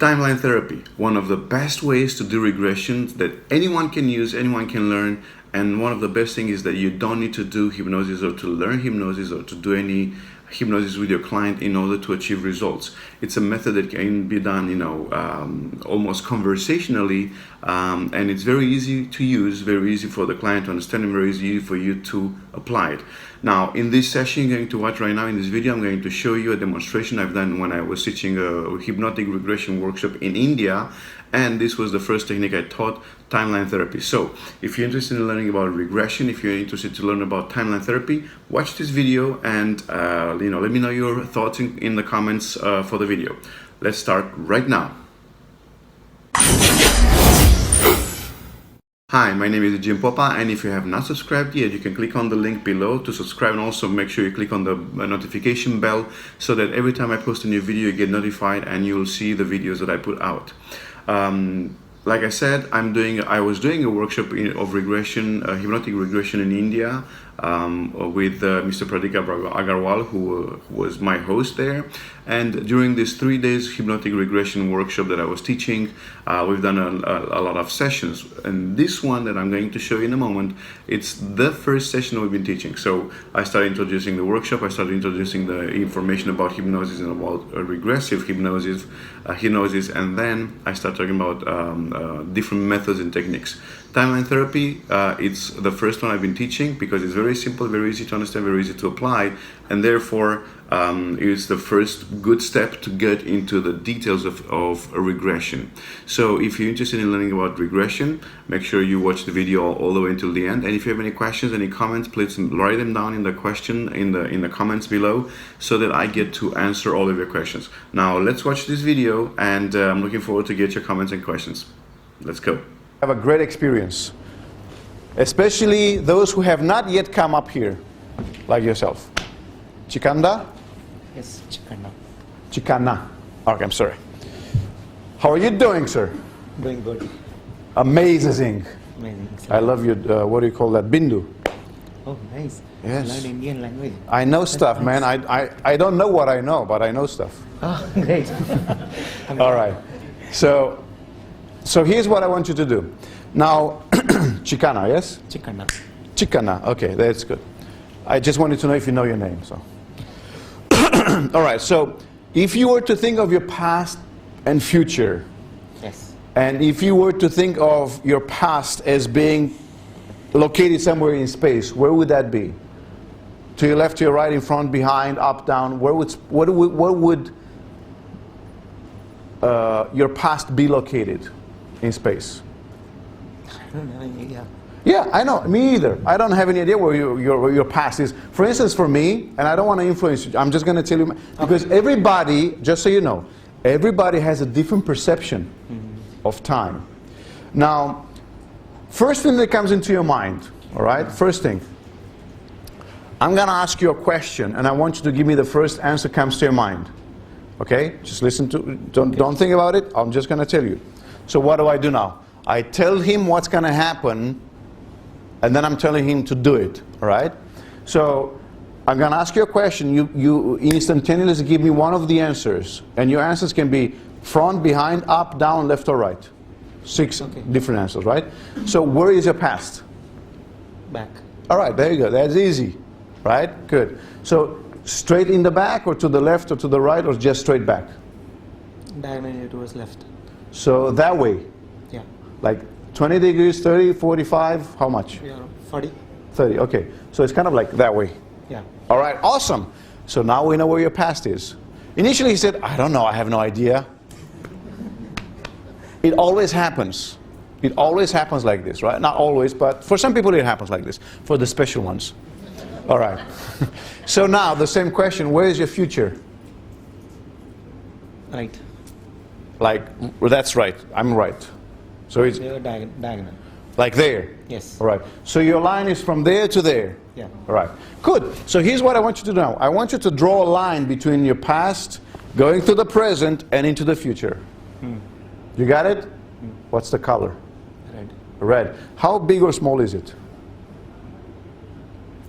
Timeline therapy, one of the best ways to do regressions that anyone can use, anyone can learn. And one of the best things is that you don't need to do hypnosis or to learn hypnosis or to do any hypnosis with your client in order to achieve results. It's a method that can be done, almost conversationally, and it's very easy to use, very easy for the client to understand, and very easy for you to apply it. Now, in this session you're going to watch right now, in this video, I'm going to show you a demonstration I've done when I was teaching a hypnotic regression workshop in India, and this was the first technique I taught, timeline therapy. So, if you're interested in learning about regression, if you're interested to learn about timeline therapy, watch this video and let me know your thoughts in the comments for the video. Let's start right now. Hi, my name is Jim Popa, and if you have not subscribed yet, you can click on the link below to subscribe, and also make sure you click on the notification bell so that every time I post a new video, you get notified and you'll see the videos that I put out. Like I said, I was doing a workshop of regression, hypnotic regression in India with Mr. Pradeep Agarwal, who was my host there. And during this 3 days hypnotic regression workshop that I was teaching, we've done a lot of sessions. And this one that I'm going to show you in a moment, it's the first session we've been teaching. So I started introducing the workshop, I started introducing the information about hypnosis and about regressive hypnosis, and then I started talking about different methods and techniques. Timeline therapy, it's the first one I've been teaching because it's very simple, very easy to understand, very easy to apply, and therefore it's the first good step to get into the details of a regression. So if you're interested in learning about regression, make sure you watch the video all the way until the end. And if you have any questions, any comments, please write them down in the comments below so that I get to answer all of your questions. Now let's watch this video, and I'm looking forward to get your comments and questions. Let's go. Have a great experience, especially those who have not yet come up here, like yourself. Chikanda? Yes, Chikanda. Chikana. Okay, I'm sorry. How are you doing, sir? Doing good. Amazing. Amazing. I love your, what do you call that, Bindu? Oh, nice. Yes. Learn Indian language. I know stuff, nice. man. I don't know what I know, but I know stuff. Oh, great. All right. So here's what I want you to do. Now, Chikana, yes? Chikanda. Chikana, okay, that's good. I just wanted to know if you know your name, so. All right, so if you were to think of your past and future, Yes. and if you were to think of your past as being located somewhere in space, where would that be? To your left, to your right, in front, behind, up, down, what would your past be located in space? I don't have any idea. Yeah, I know. Me either. I don't have any idea where your past is. For instance, for me, and I don't want to influence you, I'm just going to tell you, because everybody, just so you know, everybody has a different perception of time. Now, first thing that comes into your mind, all right? First thing, I'm going to ask you a question, and I want you to give me the first answer that comes to your mind. Okay? Just listen to, don't think about it. I'm just going to tell you. So what do I do now? I tell him what's going to happen, and then I'm telling him to do it, all right? So I'm going to ask you a question. You instantaneously give me one of the answers, and your answers can be front, behind, up, down, left, or right. 6 different answers, right? So where is your past? Back. All right, there you go. That's easy, right? Good. So straight in the back, or to the left, or to the right, or just straight back? Diagonally towards left. So that way, Yeah. like 20 degrees, 30, 45, how much? Yeah. 40. 30, okay. So it's kind of like that way. Yeah. All right, awesome. So now we know where your past is. Initially he said, I don't know, I have no idea. It always happens. It always happens like this, right? Not always, but for some people it happens like this, for the special ones. All right. So now the same question, where is your future? Right. Like, well, that's right, I'm right. So it's They are diagonal. like there. Yes. All right. So your line is from there to there. Yeah. All right. Good. So here's what I want you to do now. I want you to draw a line between your past, going to the present, and into the future. You got it? What's the color? Red. Red. How big or small is it?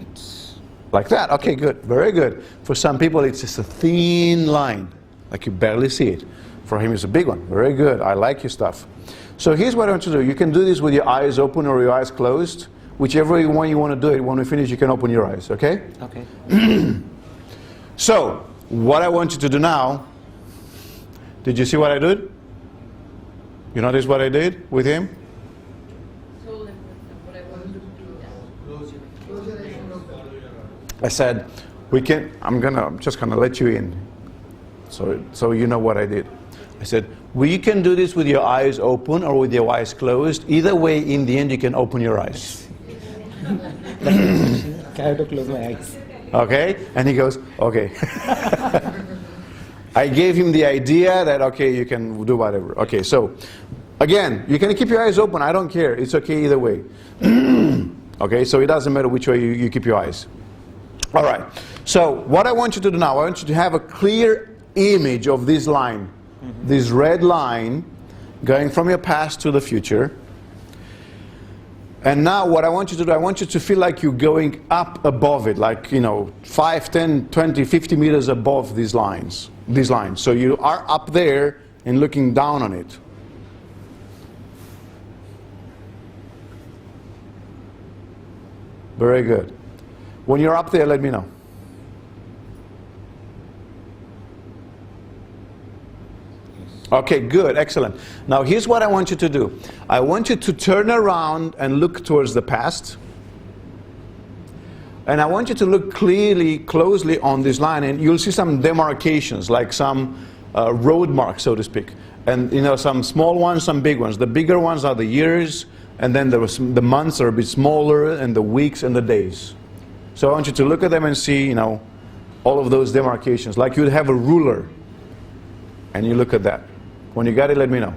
It's Like that. Okay, good. Very good. For some people, it's just a thin line, like you barely see it. For him, it's a big one. Very good. I like your stuff. So here's what I want you to do. You can do this with your eyes open or your eyes closed. Whichever one you want to do it. When we finish, you can open your eyes, okay? Okay. So, what I want you to do now, did you see what I did? You notice what I did with him? I said, I'm just gonna let you in. So you know what I did. I said, we can do this with your eyes open or with your eyes closed. Either way, in the end, you can open your eyes. I have to close my eyes. Okay? And he goes, okay. I gave him the idea that, okay, you can do whatever. Okay, so, again, you can keep your eyes open. I don't care. It's okay either way. Okay, so it doesn't matter which way you keep your eyes. All right. So, what I want you to do now, I want you to have a clear image of this line. This red line going from your past to the future. And now what I want you to do, I want you to feel like you're going up above it, like, 5, 10, 20, 50 meters above these lines. So you are up there and looking down on it. Very good. When you're up there, let me know. Okay, good, excellent. Now here's what I want you to do. I want you to turn around and look towards the past. And I want you to look closely on this line, and you'll see some demarcations, like some road marks, so to speak. And some small ones, some big ones. The bigger ones are the years, and then the months are a bit smaller, and the weeks and the days. So I want you to look at them and see, all of those demarcations, like you'd have a ruler, and you look at that. When you got it, let me know.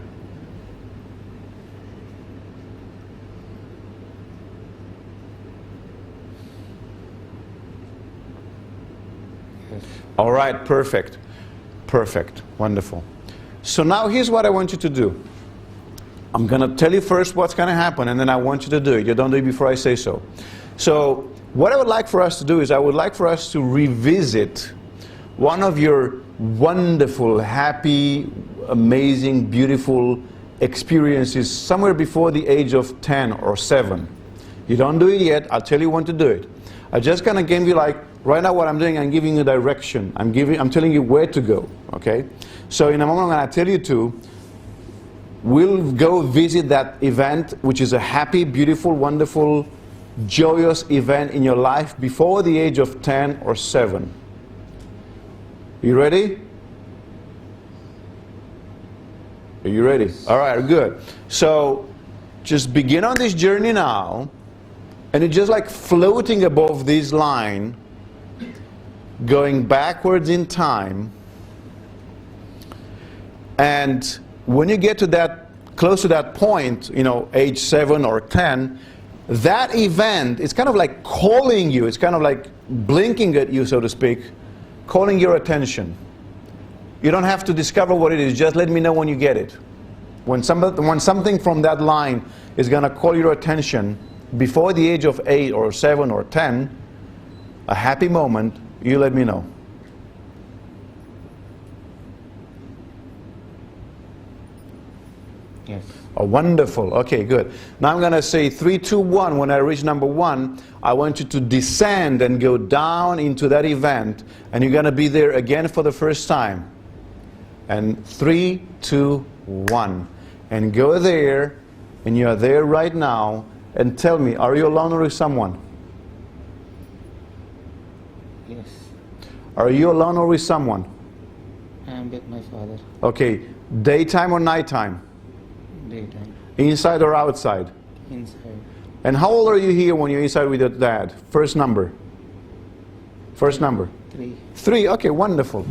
All right, perfect. Perfect, wonderful. So now here's what I want you to do. I'm going to tell you first what's going to happen, and then I want you to do it. You don't do it before I say so. So what I would like for us to do is I would like for us to revisit one of your wonderful, happy, amazing, beautiful experiences somewhere before the age of 10 or 7. You don't do it yet. I'll tell you when to do it. I'm just going to give you, like, right now what I'm doing, I'm giving you direction. I'm telling you where to go, okay? So in a moment I'm going to tell you to. We'll go visit that event, which is a happy, beautiful, wonderful, joyous event in your life before the age of 10 or 7. You ready? Are you ready? All right, good. So just begin on this journey now, and it's just like floating above this line, going backwards in time. And when you get to that, close to that point, age 7 or 10, that event is kind of like calling you. It's kind of like blinking at you, so to speak, calling your attention. You don't have to discover what it is. Just let me know when you get it. When something from that line is going to call your attention before the age of 8 or 7 or 10, a happy moment, you let me know. Yes. Oh, wonderful. Okay, good. Now I'm going to say 3, 2, 1. When I reach number 1, I want you to descend and go down into that event, and you're going to be there again for the first time. And 3, 2, 1. And go there, and you're there right now, and tell me, are you alone or with someone? Yes. Are you alone or with someone? I am with my father. Okay, daytime or nighttime? Daytime. Inside or outside? Inside. And how old are you here when you're inside with your dad? First number. First number. 3. 3, okay, wonderful.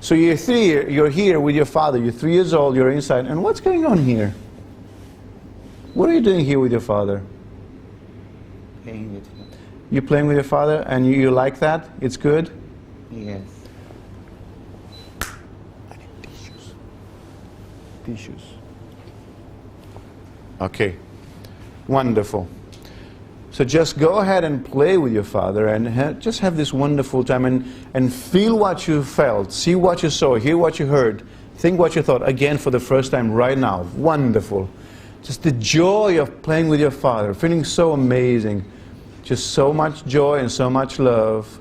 So you're here with your father, you're 3 years old, you're inside. And what's going on here? What are you doing here with your father? Playing with him. You're playing with your father, and you like that? It's good? Yes. I need tissues. Tissues. Okay, wonderful. So just go ahead and play with your father, and just have this wonderful time, and feel what you felt, see what you saw, hear what you heard, Think what you thought again for the first time right now. Wonderful. Just the joy of playing with your Father, feeling so amazing. Just so much joy and so much love.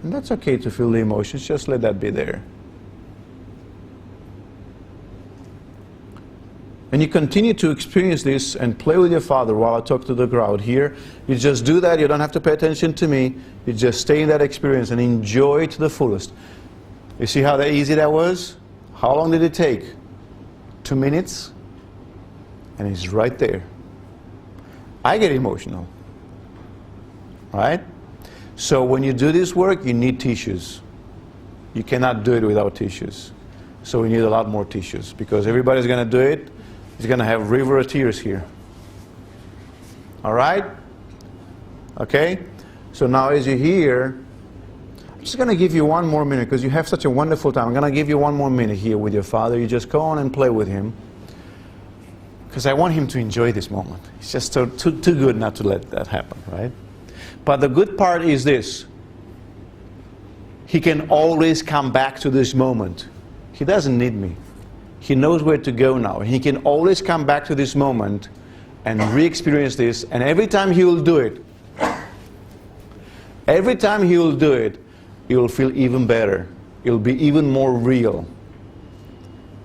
And that's okay to feel the emotions, just let that be there. And you continue to experience this and play with your Father while I talk to the crowd here. You just do that, you don't have to pay attention to me. You just stay in that experience and enjoy it to the fullest. You see how easy that was? How long did it take? 2 minutes? And it's right there. I get emotional. Right? So when you do this work, you need tissues. You cannot do it without tissues. So we need a lot more tissues, because everybody's going to do it. It's going to have river of tears here. All right? Okay? So now as you're here, I'm just going to give you 1 more minute, because you have such a wonderful time. I'm going to give you 1 more minute here with your Father. You just go on and play with Him, because I want him to enjoy this moment. It's just too good not to let that happen, right? But the good part is this. He can always come back to this moment. He doesn't need me. He knows where to go now. He can always come back to this moment and re-experience this. And every time he will do it, he will feel even better. It will be even more real.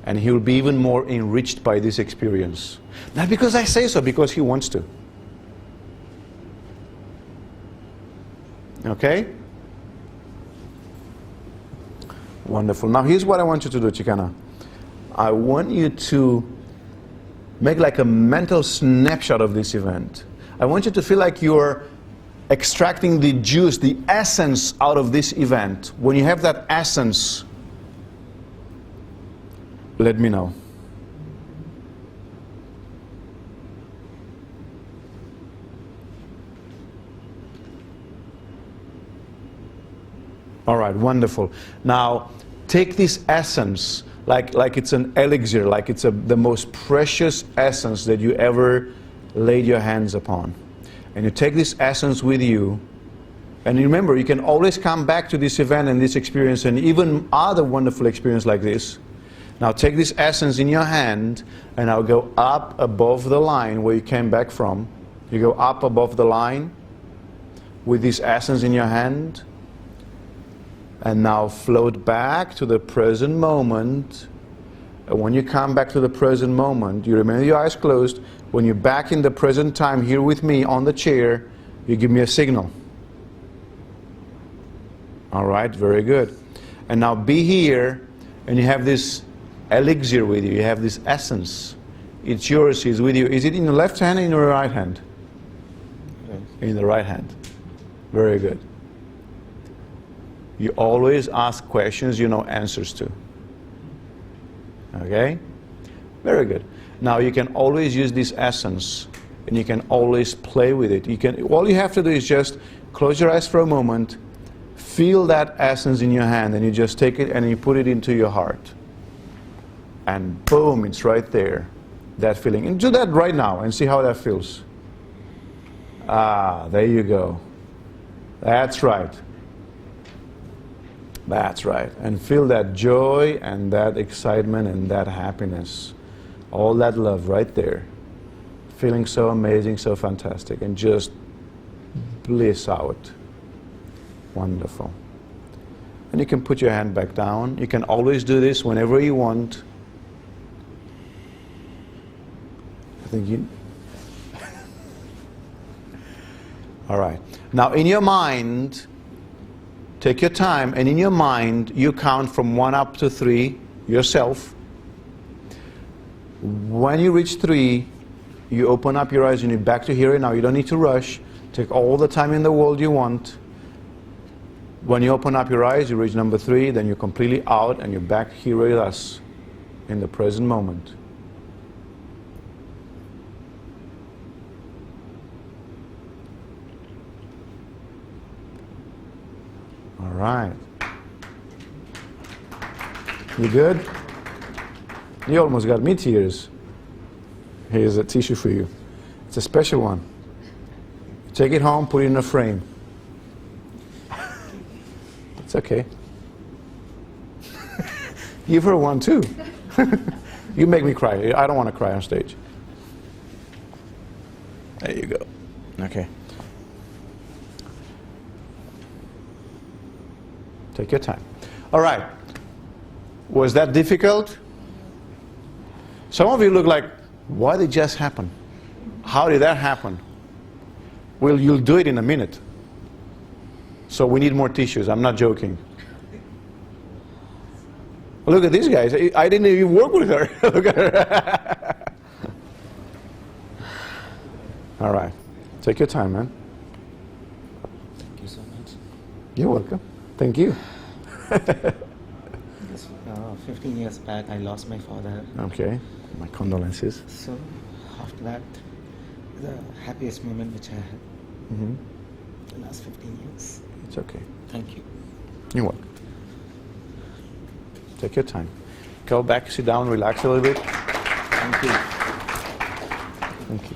And he will be even more enriched by this experience. Not because I say so, because he wants to. Okay? Wonderful. Now here's what I want you to do, Chicana. I want you to make like a mental snapshot of this event. I want you to feel like you're extracting the juice, the essence out of this event. When you have that essence, let me know. All right, wonderful. Now, take this essence, like it's an elixir, like it's the most precious essence that you ever laid your hands upon. And you take this essence with you, and remember, you can always come back to this event and this experience and even other wonderful experience like this. Now take this essence in your hand, and now go up above the line where you came back from. You go up above the line with this essence in your hand, and now float back to the present moment. And when you come back to the present moment, you remain with your eyes closed. When you're back in the present time here with me on the chair, you give me a signal. All right, very good. And now be here, and you have this elixir with you. You have this essence. It's yours, it's with you. Is it in the left hand or in the right hand? In the right hand. Very good. You always ask questions you know answers to. Okay? Very good. Now you can always use this essence, and you can always play with it. All you have to do is just close your eyes for a moment, feel that essence in your hand, and you just take it and you put it into your heart. And boom, it's right there. That feeling. And do that right now and see how that feels. Ah, there you go. That's right. That's right. And feel that joy and that excitement and that happiness. All that love right there. Feeling so amazing, so fantastic. And just bliss out. Wonderful. And you can put your hand back down. You can always do this whenever you want. I think you... All right. Now in your mind, take your time, and in your mind, you count from 1 up to 3 yourself. When you reach 3, you open up your eyes and you're back to here and now. You don't need to rush. Take all the time in the world you want. When you open up your eyes, you reach number 3, then you're completely out and you're back here with us in the present moment. All right. You good? You almost got me tears. Here's a tissue for you. It's a special one. Take it home, put it in a frame. It's okay. Give her one too. You make me cry. I don't want to cry on stage. There you go. Okay. Take your time. All right. Was that difficult? Some of you look like, what did just happen? How did that happen? Well, you'll do it in a minute. So we need more tissues. I'm not joking. Look at these guys. I didn't even work with her. Look at her. All right. Take your time, man. Thank you so much. You're welcome. Thank you. 15 years back, I lost my father. Okay. My condolences. So after that, the happiest moment which I had the last 15 years. It's okay. Thank you. You're welcome. Take your time. Go back, sit down, relax a little bit. Thank you. Thank you.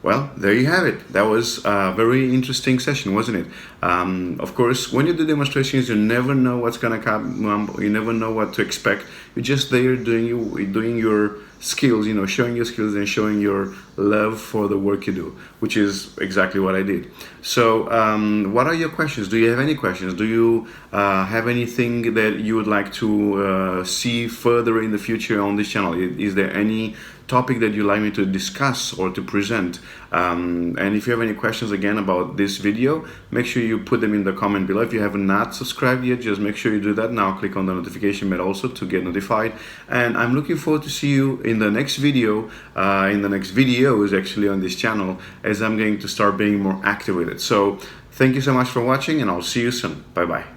Well, there you have it. That was a very interesting session, wasn't it? Of course, when you do demonstrations, you never know what's gonna come. You never know what to expect. You're just there doing your skills, you know, showing your skills and showing your love for the work you do, which is exactly what I did. So, what are your questions? Do you have any questions? Do you have anything that you would like to see further in the future on this channel? Is there any topic that you'd like me to discuss or to present? And if you have any questions again about this video, make sure you put them in the comment below. If you have not subscribed yet, just make sure you do that now. Click on the notification bell also to get notified. And I'm looking forward to see you in the next video, in the next videos actually on this channel, as I'm going to start being more active with it. So thank you so much for watching, and I'll see you soon. Bye bye.